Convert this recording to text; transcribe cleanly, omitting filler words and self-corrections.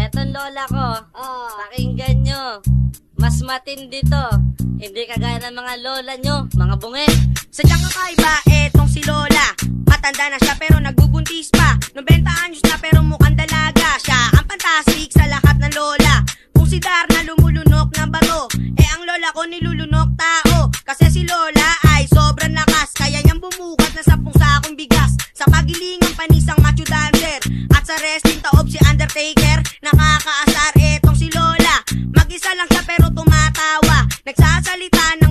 Etong lola ko, pakinggan nyo. Mas matindi to. Hindi kagaya ng mga lola nyo, mga bunge. Sadyang kakaiba, etong si Lola. Matanda na siya pero nagbubuntis pa. 90 anyos na pero mukhang dalaga. Siya ang fantastic sa lahat ng lola. Kung si Darna lumulunok ng bato, ang lola ko nilulunok tao. Kasi si Lola ay sobrang lakas, kaya niyang bumukat na 10 sakong bigas. Sa pagilingang panisang macho dancer, at sa wrestling taob si Undertaker. Nakakaasar etong si Lola. Mag-isa lang siya pero tumatawa, nagsasalita na